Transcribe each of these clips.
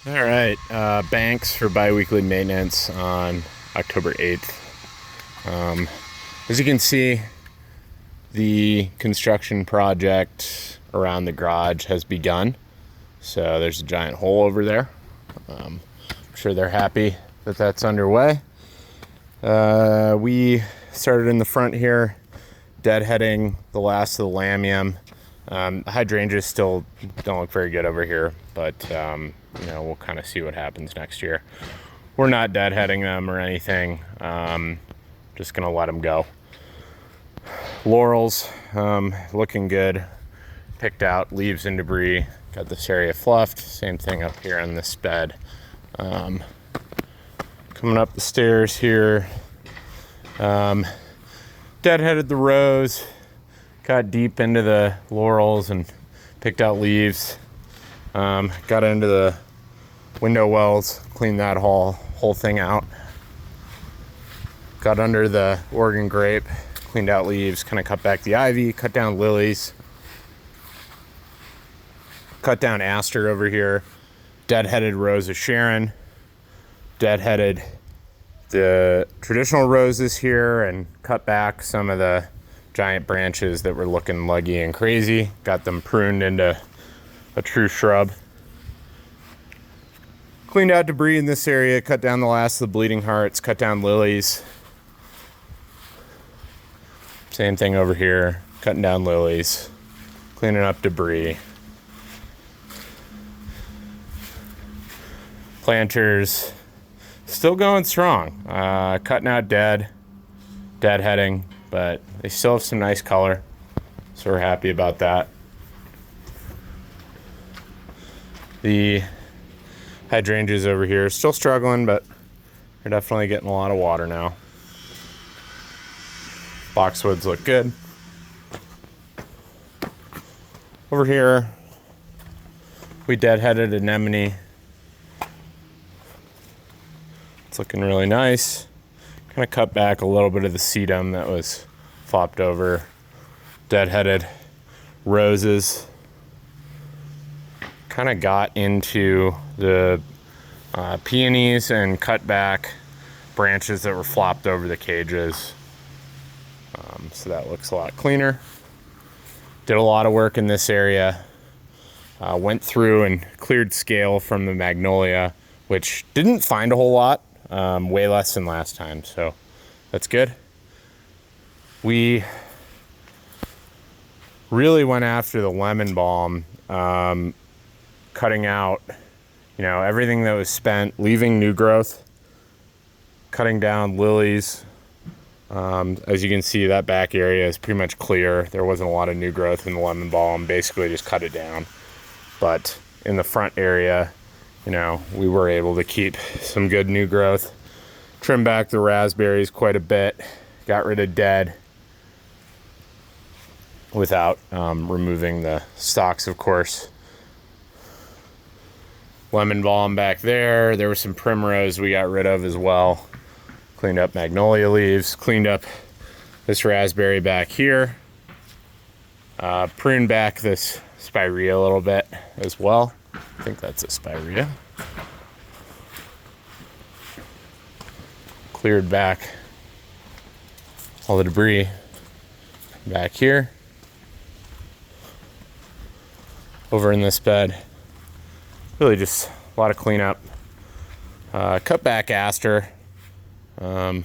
All right, banks for biweekly maintenance on October 8th. As you can see, the construction project around the garage has begun. So there's a giant hole over there. I'm sure they're happy that that's underway. We started in the front here, deadheading the last of the lamium. Hydrangeas still don't look very good over here, but we'll kind of see what happens next year. We're not deadheading them or anything. Just gonna let them go. Laurels, looking good. Picked out leaves and debris. Got this area fluffed. Same thing up here on this bed. Coming up the stairs here. Deadheaded the rose. Got deep into the laurels and picked out leaves. Got into the window wells, cleaned that whole thing out. Got under the Oregon grape, cleaned out leaves, kind of cut back the ivy, cut down lilies. Cut down aster over here. Deadheaded rose of Sharon. Deadheaded the traditional roses here and cut back some of the giant branches that were looking leggy and crazy. Got them pruned into a true shrub. Cleaned out debris in this area, cut down the last of the bleeding hearts, cut down lilies. Same thing over here, cutting down lilies, cleaning up debris. Planters still going strong. Cutting out deadheading, but they still have some nice color, so we're happy about that. The hydrangeas over here still struggling, but they're definitely getting a lot of water now. Boxwoods look good. Over here, we deadheaded anemone. It's looking really nice. Kind of cut back a little bit of the sedum that was flopped over. Deadheaded roses. Kind of got into the peonies and cut back branches that were flopped over the cages. So that looks a lot cleaner. Did a lot of work in this area. Went through and cleared scale from the magnolia, which didn't find a whole lot. Way less than last time, so that's good. We really went after the lemon balm, cutting out, everything that was spent, leaving new growth, cutting down lilies. As you can see, that back area is pretty much clear. There wasn't a lot of new growth in the lemon balm, basically just cut it down. But in the front area, we were able to keep some good new growth. Trim back the raspberries quite a bit. Got rid of dead without removing the stalks, of course. Lemon balm back there. There was some primrose we got rid of as well. Cleaned up magnolia leaves. Cleaned up this raspberry back here. Pruned back this spirea a little bit as well. I think that's a spirea. Cleared back all the debris back here. Over in this bed. Really just a lot of cleanup. Cut back aster. Deadheaded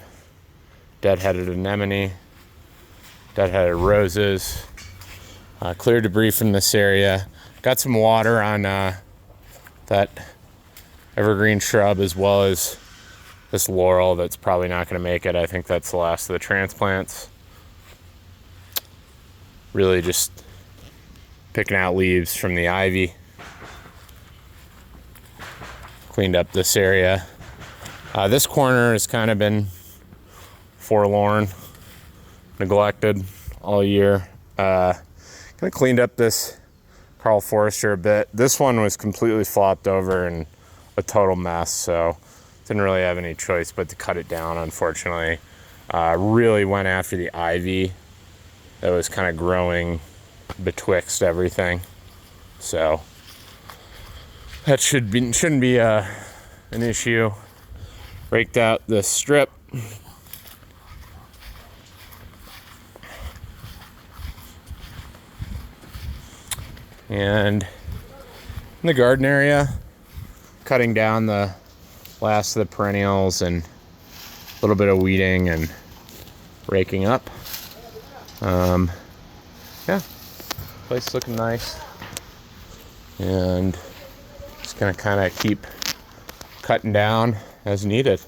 anemone. Deadheaded roses. Cleared debris from this area. Got some water on that evergreen shrub as well as this laurel that's probably not going to make it. I think that's the last of the transplants. Really just picking out leaves from the ivy. Cleaned up this area. This corner has kind of been forlorn, neglected all year. Kind of cleaned up this Carl Forester a bit. This one was completely flopped over and a total mess, so didn't really have any choice but to cut it down, unfortunately. Really went after the ivy that was kind of growing betwixt everything. So that shouldn't be an issue. Raked out the strip. And in the garden area, cutting down the last of the perennials and a little bit of weeding and raking up. Yeah, place looking nice. And just gonna kind of keep cutting down as needed.